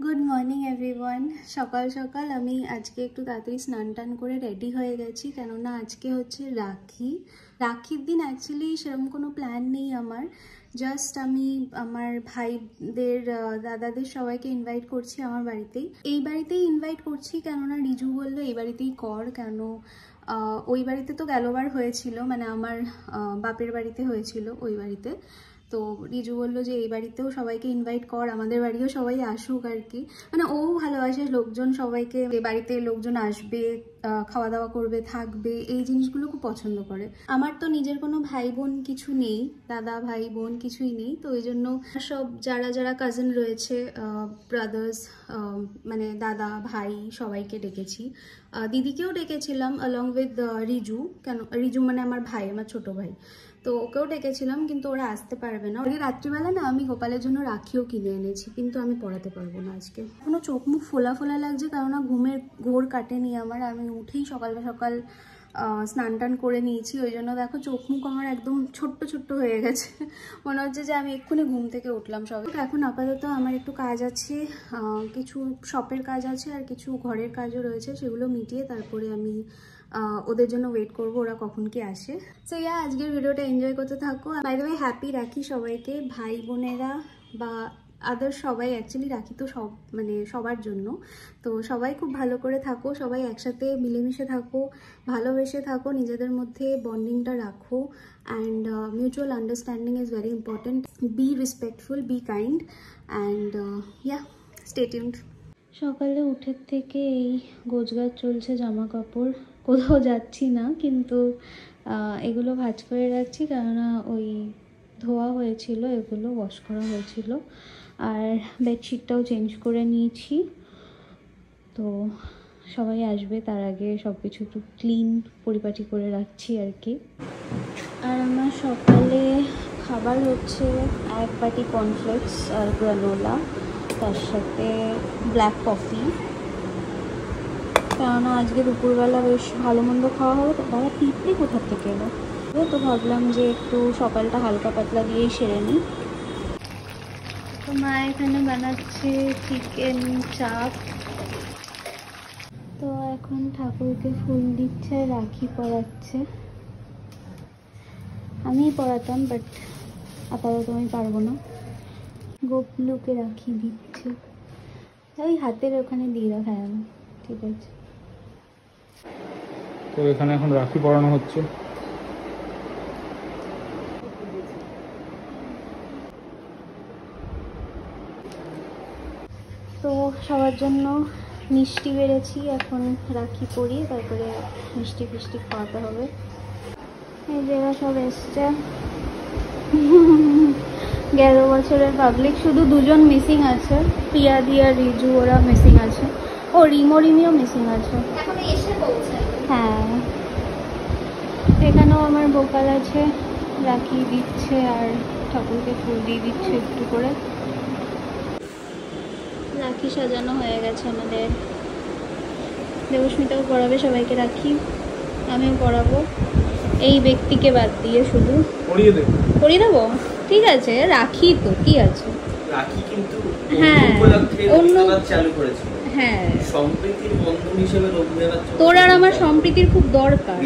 Good morning everyone. সকাল সকাল আমি আজকে একটু তাড়াতাড়ি স্নান টান করে রেডি হয়ে গেছি, কেননা আজকে হচ্ছে রাখির দিন। অ্যাকচুয়ালি সেরকম কোনো প্ল্যান নেই আমার, জাস্ট আমি আমার ভাইদের দাদাদের সবাইকে ইনভাইট করছি আমার বাড়িতেই। এই বাড়িতেই ইনভাইট করছি কেননা রিজু বললো এই বাড়িতেই কর, কেন ওই বাড়িতে তো গেলবার হয়েছিল, মানে আমার বাপের বাড়িতে হয়েছিল ওই বাড়িতে। তো রিজু বললো যে এই বাড়িতেও সবাইকে ইনভাইট কর, আমাদের বাড়িও সবাই আসুক আর কি। মানে ও ভালোবাসে লোকজন, সবাইকে বাড়িতে লোকজন আসবে, খাওয়া দাওয়া করবে, থাকবে, এই জিনিসগুলো খুব পছন্দ করে। আমার তো নিজের কোনো ভাই বোন কিছু নেই, দাদা ভাই বোন কিছুই নেই, তো ওই জন্য সব যারা যারা কাজিন রয়েছে, ব্রাদার্স, মানে দাদা ভাই সবাইকে ডেকেছি। দিদিকেও ডেকেছিলাম অলং উইথ রিজু, কেন রিজু মানে আমার ভাই, আমার ছোট ভাই, তো ওকেও ডেকেছিলাম, কিন্তু ওরা আসতে পারবে না। ওই রাত্রিবেলা না আমি গোপালের জন্য রাখিও কিনে এনেছি, কিন্তু আমি পরাতে পারবো না আজকে। কোনো চোখ মুখ ফোলা ফোলা লাগছে, কেননা ঘুমের ঘোর কাটেনি আমার। আমি উঠেই সকাল সকাল স্নান টান করে নিয়েছি, ওই জন্য দেখো চোখ মুখ আমার একদম ছোট্ট ছোট্ট হয়ে গেছে, মনে হচ্ছে যে আমি এক্ষুনি ঘুম থেকে উঠলাম সব। এখন আপাতত আমার একটু কাজ আছে, কিছু শপের কাজ আছে আর কিছু ঘরের কাজও রয়েছে, সেগুলো মিটিয়ে তারপরে আমি ওদের জন্য ওয়েট করব ওরা কখন কি আসে। সো আজকের ভিডিওটা এনজয় করতে থাকো। বাই দ্য ওয়ে হ্যাপি রাখি সবাইকে, ভাই বোনেরা বা আদার সবাই। অ্যাকচুয়ালি রাখি তো সব মানে সবার জন্য, তো সবাই খুব ভালো করে থাকো, সবাই একসাথে মিলেমিশে থাকো, ভালোবেসে থাকো, নিজেদের মধ্যে বন্ডিংটা রাখো, and mutual understanding is very important. B respectful, be kind, and stay tuned. সকালে উঠের থেকে এই গোছগাছ চলছে, জামা কাপড়, কোথাও যাচ্ছি না, কিন্তু এগুলো ভাঁজ করে রাখছি, কেননা ওই ধোয়া হয়েছিল, এগুলো ওয়াশ করা হয়েছিল। আর বেডশিটটাও চেঞ্জ করে নিয়েছি, তো সবাই আসবে তার আগে সব কিছু একটু ক্লিন পরিপাটি করে রাখছি আর কি। আর আমার সকালে খাবার হচ্ছে 1 বাটি কর্নফ্লেক্স আর গ্রানোলা, তার সাথে ব্ল্যাক কফি, কেননা আজকে দুপুরবেলা বেশ ভালো মন্দ খাওয়া হবে। তো বাবা পিঁপড়ে কোথার থেকে এলো, তো ভাবলাম যে একটু সকালটা হালকা পাতলা দিয়েই সেরে নিই। তো মা এখানে বানাচ্ছে চিকেন চাপ। তো এখন ঠাকুরকে ফুল দিচ্ছে, রাখি পরাচ্ছে। আমি পরাতাম, বাট আপাতত আমি পারবো না। গোপলুকে রাখি দিচ্ছে, ওই হাতের ওখানে দিয়ে রাখা যাবে, ঠিক আছে। তো এখানে এখন রাখি পরানো হচ্ছে। তো সবার জন্য মিষ্টি বেড়েছি, এখন রাখি পরিয়ে তারপরে মিষ্টি ফিষ্টি খাওয়াতে হবে। এই জায়গা সব এসছে 11 বছরের পাবলিক, শুধু 2 জন মিসিং আছে, প্রিয়াদি আর রিজু, ওরা মিসিং আছে। ও রিমিও মিসিং আছে, হ্যাঁ। এখানেও আমার ভোকাল আছে, রাখি দিচ্ছে আর ঠাকুরকে ফুল দিয়ে দিচ্ছে একটু করে। রাখি সাজানো হয়ে গেছে আমাদের। দেবস্মিতাও পড়াবে সবাইকে রাখি, আমিও পড়াবো, এই ব্যক্তিকে বাদ দিয়ে শুধু পরিয়ে দেবো। ঠিক আছে, রাখি তো কি আছে, রাখি কিন্তু হ্যাঁ অন্য চালু করেছে, হ্যাঁ সম্প্রীতির বন্ধন হিসেবে রবীন্দ্রনাথ। তোর আর আমার সম্প্রীতির খুব দরকার,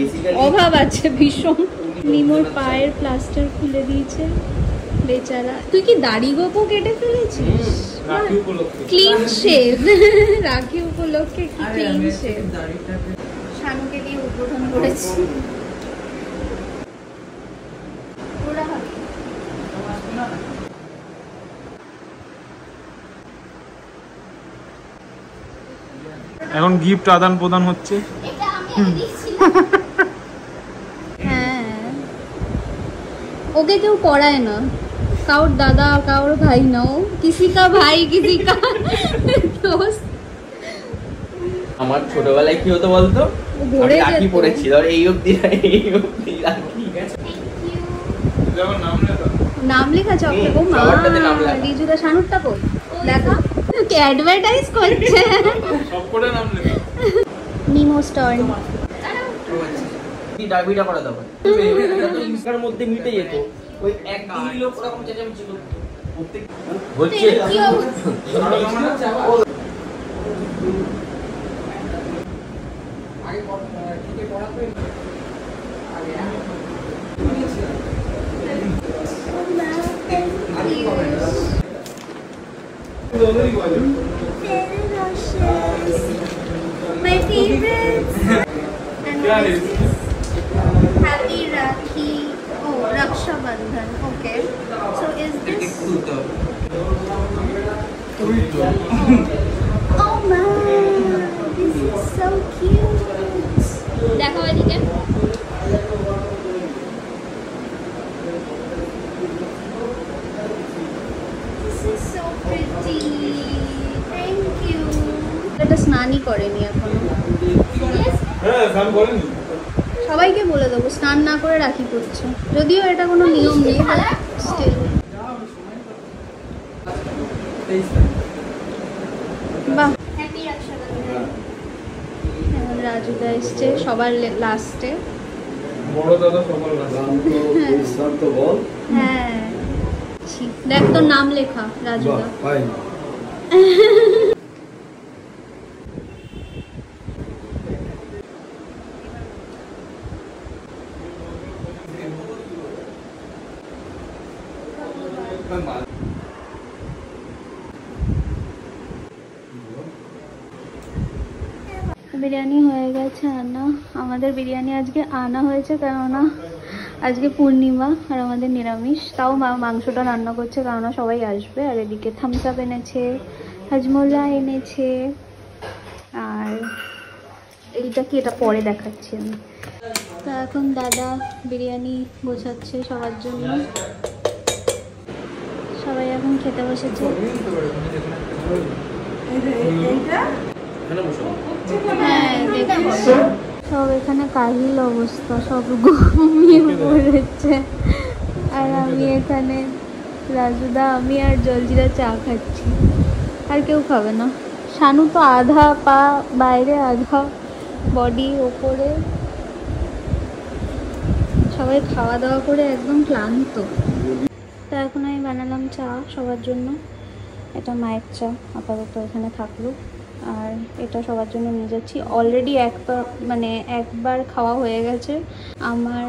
অভাব আছে ভীষণ। নিমোর পায়ের প্লাস্টার খুলে দিয়েছে বেচারা। তুই কি দাড়ি গোপো কেটে ফেলেছিস? ক্লিন শেভ, রাখি উপলক্ষে কি ক্লিন শেভ। শানুকে দিয়ে উদ্বোধন করেছি। এখন গিফট আদান প্রদান হচ্ছে। হ্যাঁ, ওকে কেউ পড়ায় না, কাউর দাদা কাউর ভাই নাও, কিসি কা ভাই কিসি কা দোস্ত। আমার ছোটবেলায় কি হতো বলতো, আমি রাখি পড়েছি, ধর এই অবধি রাখি। নাম লেখা চকলেট, ও মা রিজুদা শানুরটা কই দেখা, কি অ্যাডভার্টাইজ করছে সব করে নাম লেখা। নিমো স্টার কি ডাবিটা করে দাও, এর মধ্যে মিটে যেত ওই এক দিন লোক ওরকম চেঁচামেচি করতো প্রত্যেক হচ্ছে। My favorites. And this is Happy Rakhi. Oh, Raksha Bandhan. Okay. So is this? Oh man, this is so cute. देखो एदिके This is so pretty. Thank you. এটা স্নানই করেনি এখনো। হ্যাঁ স্নান করেনি। সবাইকে বলে দেবো স্নান না করে রাখি পড়ছে, যদিও এটা কোনো নিয়ম নেই, স্টিল। বাহ, হ্যাপি রক্ষাবন্ধন। রাজুদা এসছে সবার লাস্টে। বড় দাদা সবার লাস্টে। হ্যাঁ, দেখ তোর নাম লেখা রাজুদা। বিরিয়ানি হয়ে গেছে আনা। আমাদের বিরিয়ানি আজকে আনা হয়েছে কেননা আজকে পূর্ণিমা আর আমাদের নিরামিষ। তাও মাংসটা রান্না করছে কেননা সবাই আসবে। আর এদিকে থামস আপ এনেছে, হাজমোলা এনেছে, আর এইটা কি, এটা পরে দেখাচ্ছি আমি। তা এখন দাদা বিরিয়ানি গোছাচ্ছে সবার জন্য। সবাই এখন খেতে বসেছে। হ্যাঁ দেখছি সব এখানে কাহিল অবস্থা, সব ঘুমিয়ে পড়েছে। আর আমি এখানে রাজুদা, আমি আর জলজিরা চা খাচ্ছি, আর কেউ খাবে না। শানু তো আধা পা বাইরে, আধা বডি ওপরে। সবাই খাওয়া দাওয়া করে একদম ক্লান্ত। তো এখন আমি বানালাম চা সবার জন্য। এটা মায়ের চা, আপাতত এখানে থাকলো। আর এটা সবার জন্য নিয়ে যাচ্ছি। অলরেডি একবার খাওয়া হয়ে গেছে আমার,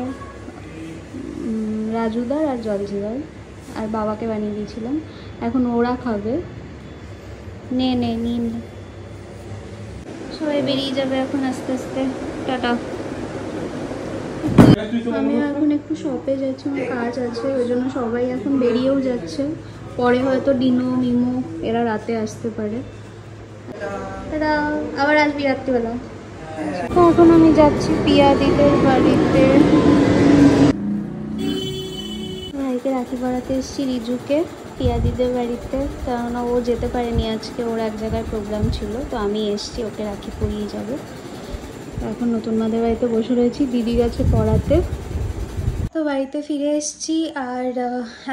রাজুদার আর জলজিরার, আর বাবাকে বানিয়ে দিয়েছিলাম। এখন ওরা খাবে। নিন সবাই বেরিয়ে যাবে এখন আস্তে আস্তে। টাটা। আমি এখন একটু শপে যাচ্ছি, আমার কাজ আছে, ওই জন্য সবাই এখন বেরিয়েও যাচ্ছে। পরে হয়তো ডিনো, মিমো এরা রাতে আসতে পারে। এরা আবার আসবি রাত্রিবেলা। তো এখন আমি যাচ্ছি পিয়াদিদের বাড়িতে। ভাইকে রাখি পড়াতে এসেছি, রিজুকে, পিয়াদিদের বাড়িতে। কেননা ও যেতে পারেনি আজকে, ওর এক জায়গায় প্রোগ্রাম ছিল। তো আমি এসেছি, ওকে রাখি পরিয়ে যাবো। এখন নতুন মাদের বাড়িতে বসে রয়েছি, দিদি গেছে পড়াতে। তো বাড়িতে ফিরে এসেছি। আর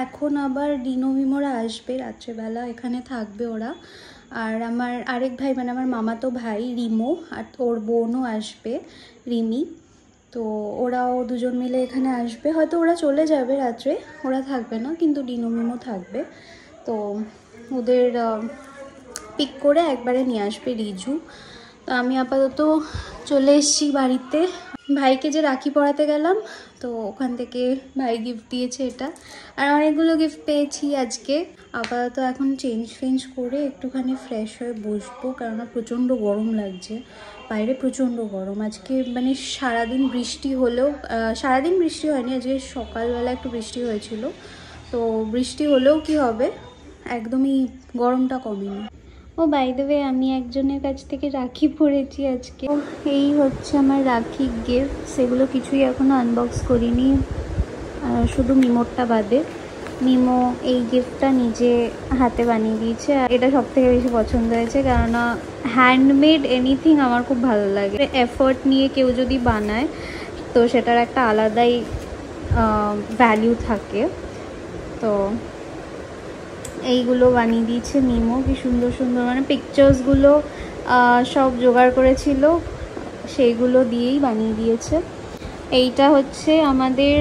এখন আবার ডিনো মিমোরা আসবে রাত্রেবেলা, এখানে থাকবে ওরা। আর আমার আরেক ভাই, মানে আমার মামাতো ভাই রিমো, আর ওর বোনও আসবে রিমি। তো ওরাও দুজন মিলে এখানে আসবে। হয়তো ওরা চলে যাবে রাত্রে, ওরা থাকবে না, কিন্তু ডিনো মিমো থাকবে। তো ওদের পিক করে একবারে নিয়ে আসবে রিজু। তো আমি আপাতত চলে এসেছি বাড়িতে। ভাইকে যে রাখি পরাতে গেলাম, তো ওখান থেকে ভাই গিফট দিয়েছে এটা। আর অনেকগুলো গিফট পেয়েছি আজকে। আপাতত এখন চেঞ্জ করে একটুখানি ফ্রেশ হয়ে বসবো, কেননা প্রচণ্ড গরম লাগছে বাইরে, প্রচণ্ড গরম। আজকে মানে সারাদিন বৃষ্টি হলেও, সারাদিন বৃষ্টি হয়নি, আজকে সকালবেলা একটু বৃষ্টি হয়েছিল। তো বৃষ্টি হলেও কি হবে, একদমই গরমটা কমেনি। ও বাই দ্য ওয়ে, আমি একজনের কাছ থেকে রাখি পরেছি আজকে। এই হচ্ছে আমার রাখি গিফট। সেগুলো কিছুই এখনও আনবক্স করিনি, শুধু মিমোরটা বাদে। মিমো এই গিফটটা নিজে হাতে বানিয়ে দিয়েছে। আর এটা সবথেকে বেশি পছন্দ হয়েছে, কেননা হ্যান্ডমেড এনিথিং আমার খুব ভালো লাগে। এফোর্ট নিয়ে কেউ যদি বানায় তো সেটার একটা আলাদাই ভ্যালিউ থাকে। তো এইগুলো বানিয়ে দিয়েছে মিমো, কি সুন্দর সুন্দর, মানে পিকচার্সগুলো সব জোগাড় করেছিল, সেইগুলো দিয়েই বানিয়ে দিয়েছে। এইটা হচ্ছে আমাদের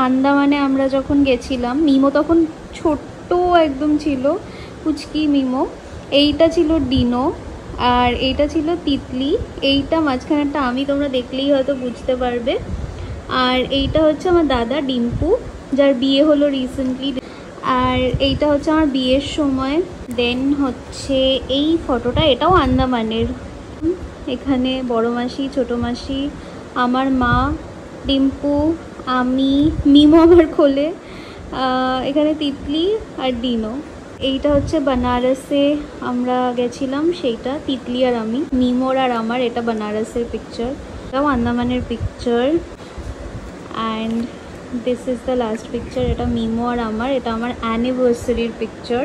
আন্দামানে আমরা যখন গেছিলাম, মিমো তখন ছোট্ট একদম ছিল, কুচকি মিমো। এইটা ছিল ডিনো, আর এইটা ছিল তিতলি, এইটা মাঝখানেরটা আমি, তোমরা দেখলেই হয়তো বুঝতে পারবে। আর এইটা হচ্ছে আমার দাদা ডিম্পু, যার বিয়ে হলো রিসেন্টলি। আর এইটা হচ্ছে আমার বিয়ের সময়। দেন হচ্ছে এই ফটোটা, এটাও আন্দামানের। এখানে বড় মাসি, ছোটো মাসি, আমার মা, ডিম্পু, আমি, মিমো আমার কোলে, এখানে তিতলি আর ডিনো। এইটা হচ্ছে বানারসে আমরা গেছিলাম, সেইটা তিতলি আর আমি, মিমোর আর আমার। এটা বানারসের পিকচার, এটাও আন্দামানের picture. And this is the last picture, এটা মিমো আর আমার, এটা আমার অ্যানিভার্সারির picture.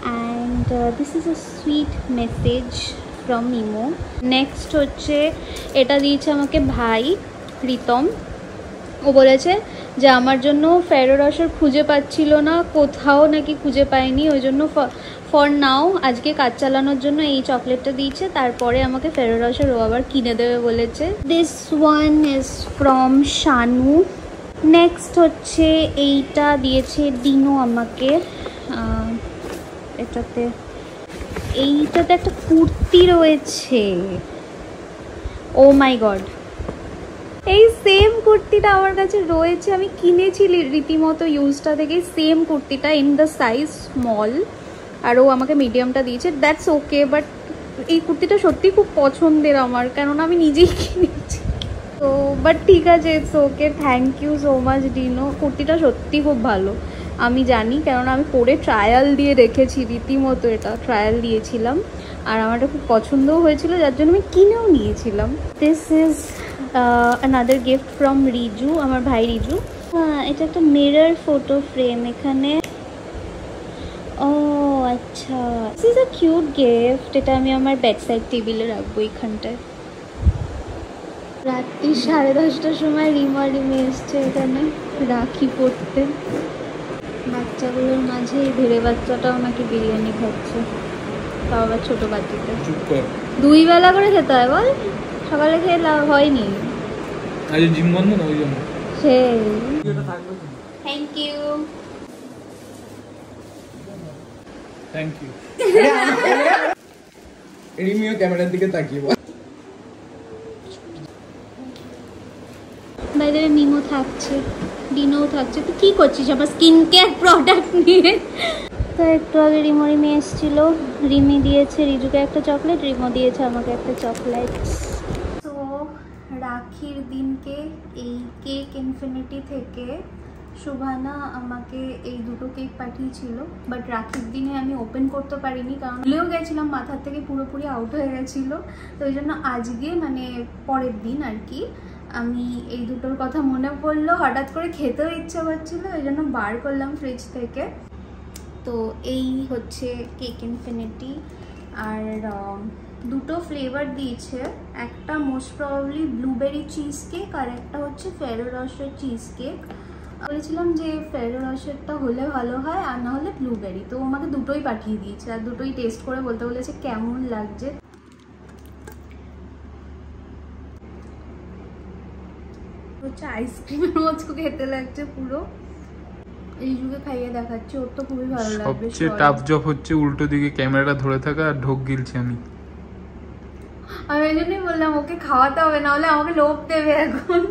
And this is a sweet message from Mimo. Next হচ্ছে এটা দিয়েছে আমাকে ভাই রিতম। ও বলেছে যে আমার জন্য ফেরো রসার খুঁজে পাচ্ছিল না, কোথাও নাকি খুঁজে পায়নি, ওই জন্য ফর নাও আজকে কাজ চালানোর জন্য এই চকলেটটা দিয়েছে, তারপরে আমাকে ফেরো রসার ও আবার কিনে দেবে বলেছে। This one is from Shanu. Next হচ্ছে এইটা দিয়েছে ডিনো আমাকে। এইটাতে একটা কুর্তি রয়েছে, ও মাই গড, এই সেম কুর্তিটা আমার কাছে রয়েছে, আমি কিনেছি রীতিমতো ইউজটা থেকে সেম কুর্তিটা ইন দ্য সাইজ স্মল, আর ও আমাকে মিডিয়ামটা দিয়েছে। দ্যাটস ওকে, বাট এই কুর্তিটা সত্যি খুব পছন্দের আমার, কেননা আমি নিজেই কিনেছি। তো বাট ঠিক আছে, it's okay, thank you so much Dino. কুর্তিটা সত্যি খুব ভালো, আমি জানি, কেননা আমি পরে ট্রায়াল দিয়ে রেখেছি, রীতিমতো এটা ট্রায়াল দিয়েছিলাম, আর আমার খুব পছন্দও হয়েছিল, যার জন্য আমি কিনেও নিয়েছিলাম। This is another gift from Riju, আমার ভাই রিজু। এটা একটা মিরর ফটো ফ্রেম, এখানে ও আচ্ছা, this is a cute gift. এটা আমি আমার বেডসাইড টেবিলে রাখবো এখানটায়। রাত্রি 10:30টার সময় রিমি এসছে এখানে রাখি পড়তে। বাচ্চাগুলোর মাঝে এই ধীরে বাচ্চাটাও নাকি বিরিয়ানি খাচ্ছে, তাও আবার ছোটো বাচ্চাটা। 2 বেলা করে খেতে হয় বল, সকালে খেয়ে লাভ হয়নি। আজ জিম বন্ধ না, ওই জন্য। সেই থ্যাংক ইউ, থ্যাংক ইউ। রিমিও ক্যামেরার দিকে তাকিয়ে বল। বাইরে মিমো থাকছে, ডিনোও থাকছে। তুই কি করছিস আমার স্কিন কেয়ার প্রোডাক্ট নিয়ে? তো একটু আগে রিমি এসেছিল, রিমি দিয়েছে রিজুকে একটা চকলেট, রিমো দিয়েছে আমাকে একটা চকলেট। তো রাখির দিনকে এই কেক ইনফিনিটি থেকে শুভানা আমাকে এই দুটো কেক পাঠিয়েছিল, বাট রাখির দিনে আমি ওপেন করতে পারিনি, কারণ ভুলেও গেছিলাম, মাথার থেকে পুরোপুরি আউট হয়ে গেছিলো। তো ওই জন্য আজকে মানে পরের দিন আর কি আমি এই দুটোর কথা মনে পড়লো, হঠাৎ করে খেতেও ইচ্ছা করছিলো, ওই জন্য বার করলাম ফ্রিজ থেকে। তো এই হচ্ছে কেক ইনফিনিটি, আর দুটো ফ্লেভার দিয়েছে, একটা most probably blueberry cheese cake, আর একটা হচ্ছে ফেরো রসের চিজ কেক। বলেছিলাম যে ফেরো রসেরটা হলে ভালো হয়, আর না হলে ব্লুবেরি। তো আমাকে দুটোই পাঠিয়ে দিয়েছে, আর দুটোই টেস্ট করে বলতে বলেছে কেমন লাগছে। হচ্ছে আইসক্রিমের মতো খেতে লাগছে পুরো, এই যুগে খাইয়ে দেখাচ্ছি, ওর তো খুবই ভালো লাগবে। সবচেয়ে টাফ জব হচ্ছে উল্টো দিকে ক্যামেরাটা ধরে থাকা আর ঢোক গিলছি আমি এই জন্যই বললাম ওকে খাওয়াতে হবে, না হলে আমাকে লোভ দেবে এখন।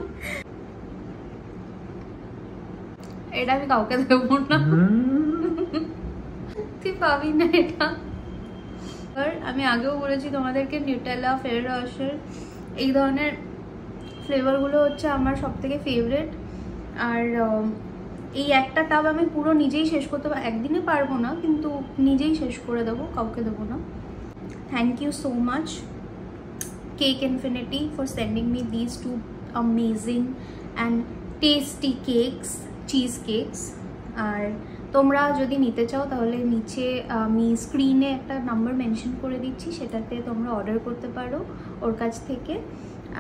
এটা আমি কাউকে দেবো না, তুই পাবি না এটা। আমি আগেও বলেছি তোমাদেরকে, নিউটেলা, ফেরো রসের এই ধরনের ফ্লেভারগুলো হচ্ছে আমার সব থেকে ফেভারিট। আর এই একটা টাব আমি পুরো নিজেই শেষ করতে একদিনে পারবো না, কিন্তু নিজেই শেষ করে দেবো, কাউকে দেবো না। Thank you so much Cake Infinity for sending me this two amazing and tasty cakes, cheese cakes. আর তোমরা যদি নিতে চাও তাহলে নিচে আমি স্ক্রিনে একটা নাম্বার মেনশন করে দিচ্ছি, সেটাতে তোমরা অর্ডার করতে পারো ওর কাছ থেকে।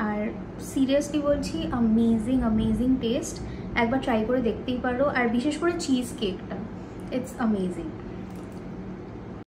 আর সিরিয়াসলি বলছি, অ্যামেজিং টেস্ট, একবার ট্রাই করে দেখতেই পারো। আর বিশেষ করে চিজ কেকটা, ইটস অ্যামেজিং।